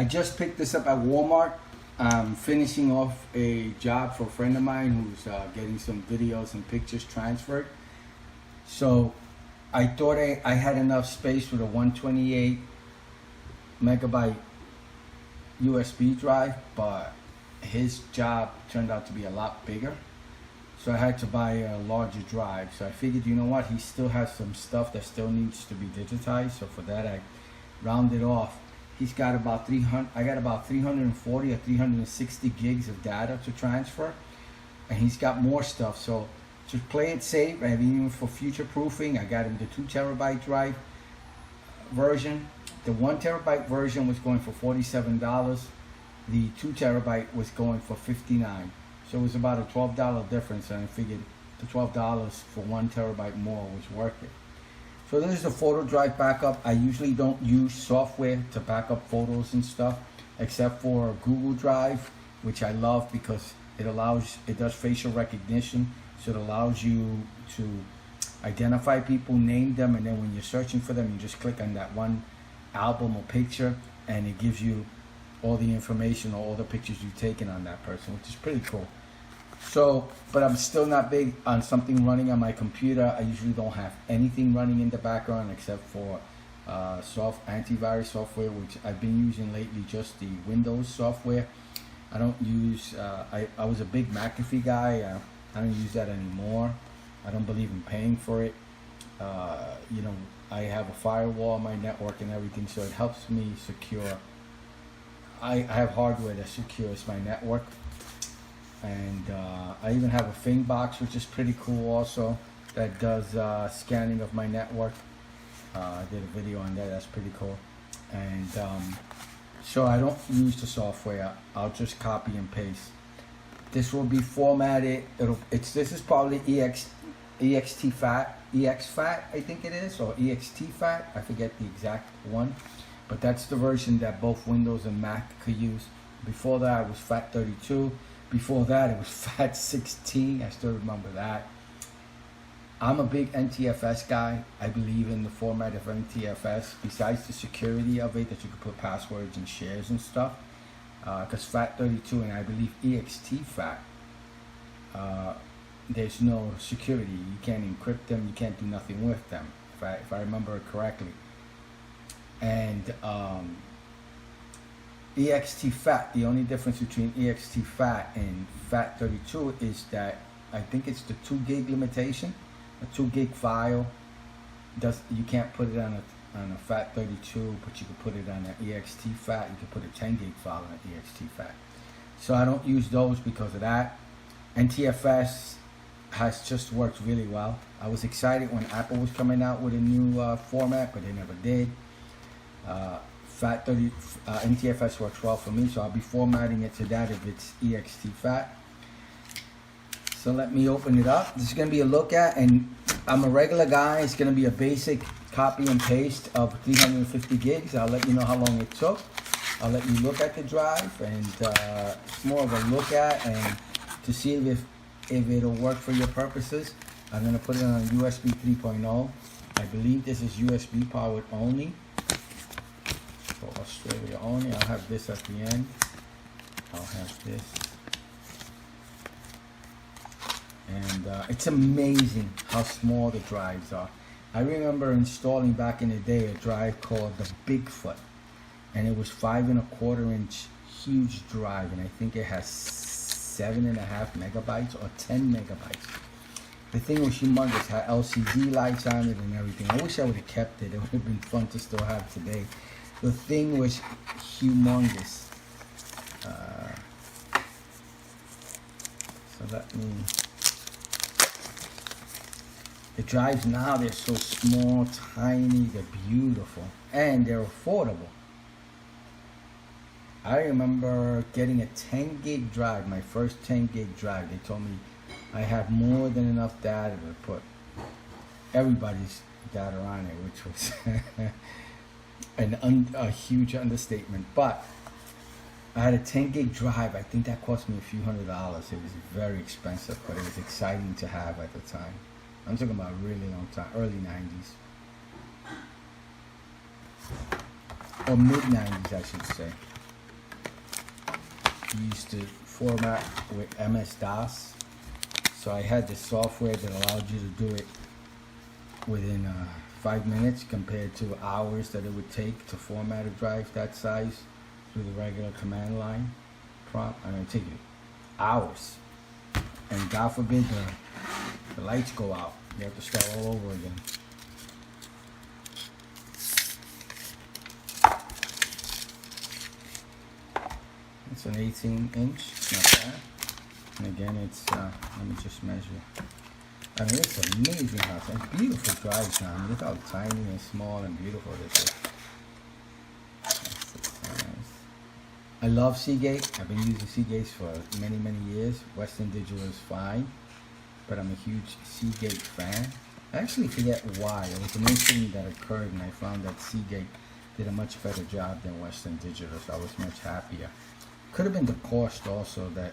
I just picked this up at Walmart. I'm finishing off a job for a friend of mine who's getting some videos and pictures transferred. So I thought I had enough space with a 128 megabyte USB drive, but his job turned out to be a lot bigger. So I had to buy a larger drive. So I figured, you know what, he still has some stuff that still needs to be digitized. So for that, I rounded off. He's got about 300, I got about 340 or 360 gigs of data to transfer. And he's got more stuff. So to play it safe, and even for future proofing, I got him the 2 terabyte drive version. The 1 terabyte version was going for $47. The 2 terabyte was going for $59. So it was about a $12 difference, and I figured the $12 for 1 terabyte more was worth it. So this is the photo drive backup. I usually don't use software to back up photos and stuff, except for Google Drive, which I love because it does facial recognition. So it allows you to identify people, name them, and then when you're searching for them, you just click on that one album or picture, and it gives you all the information or all the pictures you've taken on that person, which is pretty cool. So, but I'm still not big on something running on my computer. I usually don't have anything running in the background except for antivirus software, which I've been using lately, just the Windows software. I don't use, I was a big McAfee guy. I don't use that anymore. I don't believe in paying for it. You know, I have a firewall on my network and everything, so it helps me secure. I have hardware that secures my network. And I even have a Thing box, which is pretty cool also, that does scanning of my network. I did a video on that, that's pretty cool. And so I don't use the software, I'll just copy and paste. This will be formatted, this is probably exFAT, I think it is, or exTFAT, I forget the exact one. But that's the version that both Windows and Mac could use. Before that it was FAT32. Before that, it was FAT16. I still remember that. I'm a big NTFS guy. I believe in the format of NTFS, besides the security of it, that you can put passwords and shares and stuff. Because FAT32 and I believe exTFAT, there's no security. You can't encrypt them. You can't do nothing with them, if I remember it correctly. And exTFAT, the only difference between exTFAT and FAT32 is that I think it's the 2 gig limitation. A 2 gig file, you can't put it on a FAT32, but you can put it on an exTFAT. You can put a 10 gig file on an exTFAT. So I don't use those because of that. NTFS has just worked really well. I was excited when Apple was coming out with a new format, but they never did. NTFS works well for me, so I'll be formatting it to that if it's exTFAT. So let me open it up. This is going to be a look at, and I'm a regular guy. It's going to be a basic copy and paste of 350 gigs. I'll let you know how long it took. I'll let you look at the drive, and it's more of a look at and to see if it'll work for your purposes. I'm going to put it on USB 3.0. I believe this is USB powered only. For Australia only. I'll have this at the end. I'll have this. And it's amazing how small the drives are. I remember installing back in the day a drive called the Bigfoot, and it was 5 1/4 inch huge drive, and I think it has 7.5 megabytes or 10 megabytes. The thing was humongous, had LCD lights on it and everything. I wish I would have kept it. It would have been fun to still have today. The thing was humongous. So let me... The drives now, they're so small, tiny, they're beautiful, and they're affordable. I remember getting a 10 gig drive, my first 10 gig drive. They told me I have more than enough data to put everybody's data on it, which was a huge understatement. But I had a 10 gig drive. I think that cost me a few $100s. It was very expensive, but it was exciting to have at the time. I'm talking about a really long time, early 90s. Or mid 90s, I should say. used to format with MS-DOS. So I had the software that allowed you to do it within 5 minutes compared to hours that it would take to format a drive that size through the regular command line prompt. And it take you hours. And God forbid the lights go out. You have to start all over again. It's an 18-inch, not bad. And again, it's, let me just measure. I mean, it's amazing how it's beautiful drives now. I mean, look how tiny and small and beautiful this is. That's the size. I love Seagate. I've been using Seagates for many, many years. Western Digital is fine, but I'm a huge Seagate fan. I actually forget why. It was an incident that occurred, and I found that Seagate did a much better job than Western Digital, so I was much happier. Could have been the cost also, that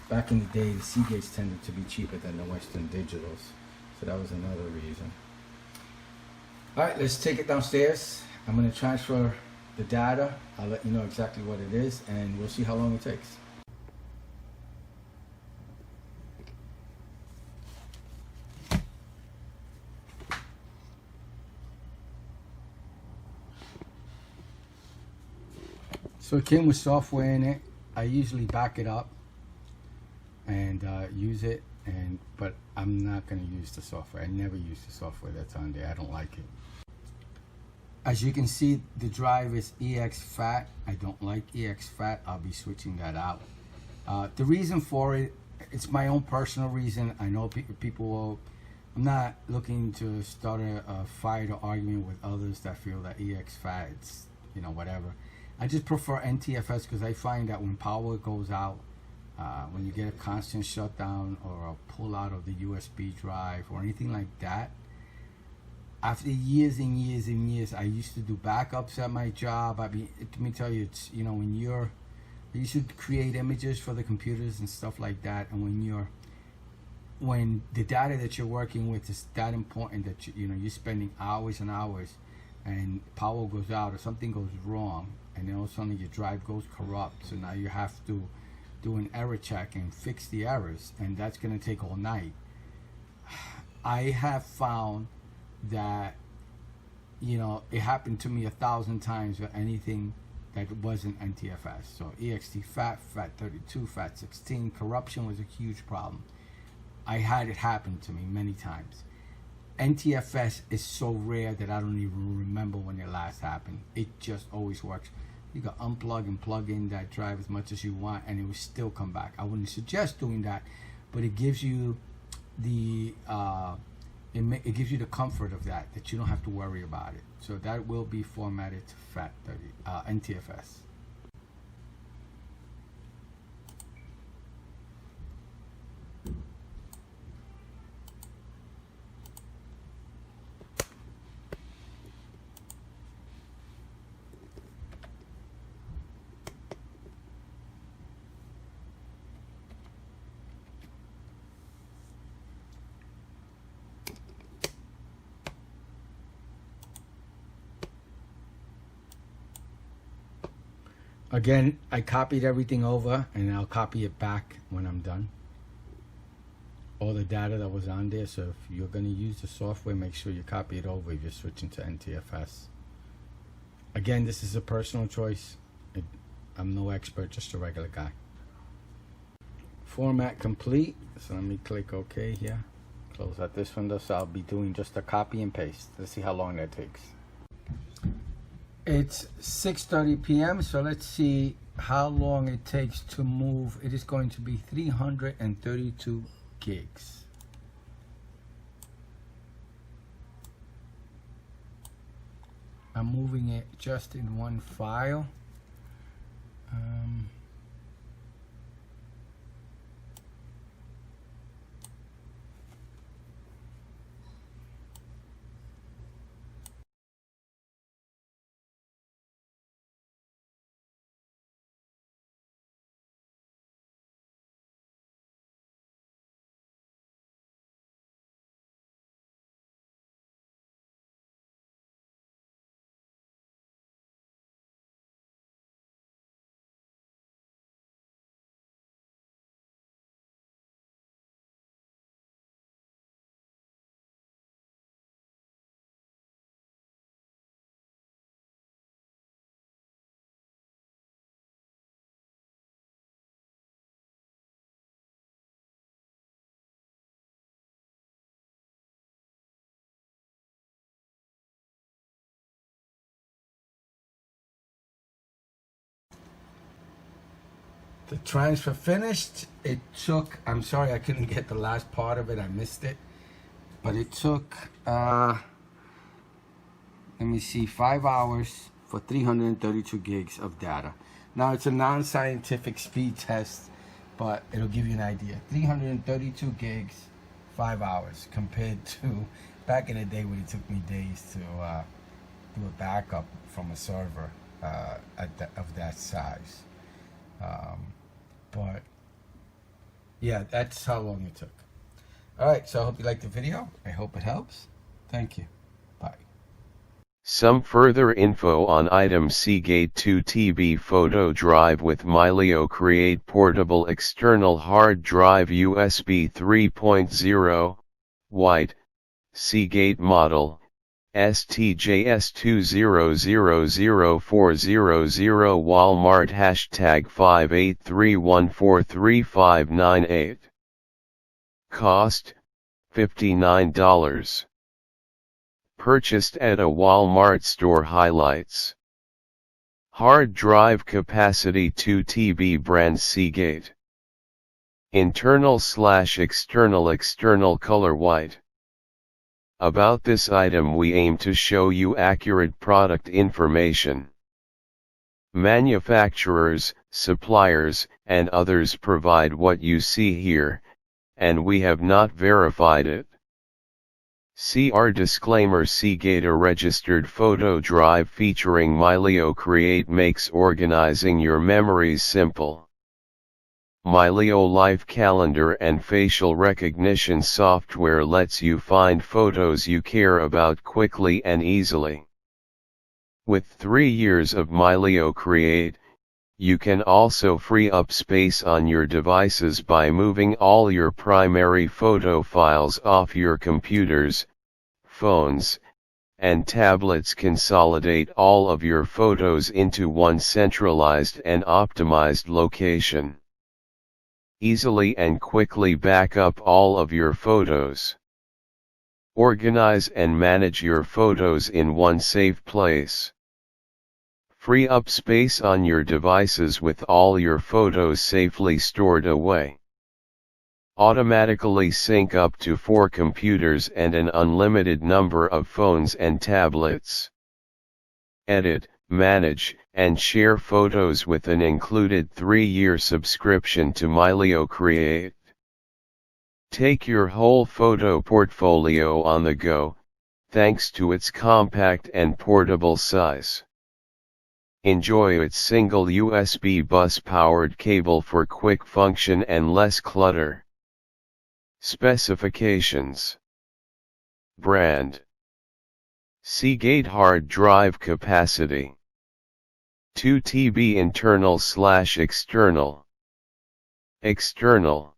back in the day the Seagates tended to be cheaper than the Western Digitals, so that was another reason. Alright, let's take it downstairs. I'm going to transfer the data. I'll let you know exactly what it is, and we'll see how long it takes. So it came with software in it. I usually back it up and use it, but I'm not going to use the software. I never use the software that's on there. I don't like it. As you can see, the drive is EXFAT. I don't like EXFAT. I'll be switching that out. The reason for it, it's my own personal reason. I know people will, I'm not looking to start a fight or argument with others that feel that EXFAT, it's, you know, whatever. I just prefer NTFS because I find that when power goes out, when you get a constant shutdown or a pull out of the USB drive or anything like that, after years and years and years, I used to do backups at my job. I mean, let me tell you, it's, you know, when you should create images for the computers and stuff like that, and when the data that you're working with is that important that you know you're spending hours and hours, and power goes out or something goes wrong, and then all of a sudden your drive goes corrupt, so now you have to do an error check and fix the errors, and that's going to take all night. I have found that, you know, it happened to me 1,000 times with anything that wasn't NTFS. So EXT-FAT, FAT32, FAT16, corruption was a huge problem. I had it happen to me many times. NTFS is so rare that I don't even remember when it last happened. It just always works. You can unplug and plug in that drive as much as you want, and it will still come back. I wouldn't suggest doing that, but it gives you the it gives you the comfort of that you don't have to worry about it. So that will be formatted to FAT30 NTFS. Again, I copied everything over, and I'll copy it back when I'm done. All the data that was on there, so if you're going to use the software, make sure you copy it over if you're switching to NTFS. Again, this is a personal choice. I'm no expert, just a regular guy. Format complete, so let me click OK here. Close out this window, so I'll be doing just a copy and paste. Let's see how long that takes. It's 6:30 p.m. so let's see how long it takes to move. It is going to be 332 gigs. I'm moving it just in one file. the transfer finished. It took, I'm sorry I couldn't get the last part of it, I missed it, but it took let me see, 5 hours for 332 gigs of data. Now it's a non-scientific speed test, but it'll give you an idea. 332 gigs, 5 hours, compared to back in the day when it took me days to do a backup from a server of that size. But yeah, that's how long it took. All right, so I hope you liked the video. I hope it helps. Thank you. Bye. Some further info on item Seagate 2TB Photo Drive with Mylio Create Portable External Hard Drive USB 3.0, White, Seagate Model, STJS2000400 Walmart #583143598. Cost, $59. Purchased at a Walmart store. Highlights: hard drive capacity 2 TB, brand Seagate. Internal/external ColorWhite. About this item, we aim to show you accurate product information. Manufacturers, suppliers, and others provide what you see here, and we have not verified it. See our disclaimer. Seagate, a registered photo drive featuring Mylio Create, makes organizing your memories simple. Mylio Life Calendar and facial recognition software lets you find photos you care about quickly and easily. With 3 years of Mylio Create, you can also free up space on your devices by moving all your primary photo files off your computers, phones, and tablets. Consolidate all of your photos into one centralized and optimized location. Easily and quickly back up all of your photos. Organize and manage your photos in one safe place. Free up space on your devices with all your photos safely stored away. Automatically sync up to 4 computers and an unlimited number of phones and tablets. Edit, manage, and share photos with an included 3-year subscription to Mylio Create. Take your whole photo portfolio on the go, thanks to its compact and portable size. Enjoy its single USB bus-powered cable for quick function and less clutter. Specifications. Brand: Seagate. Hard drive capacity 2 TB. Internal/external. External.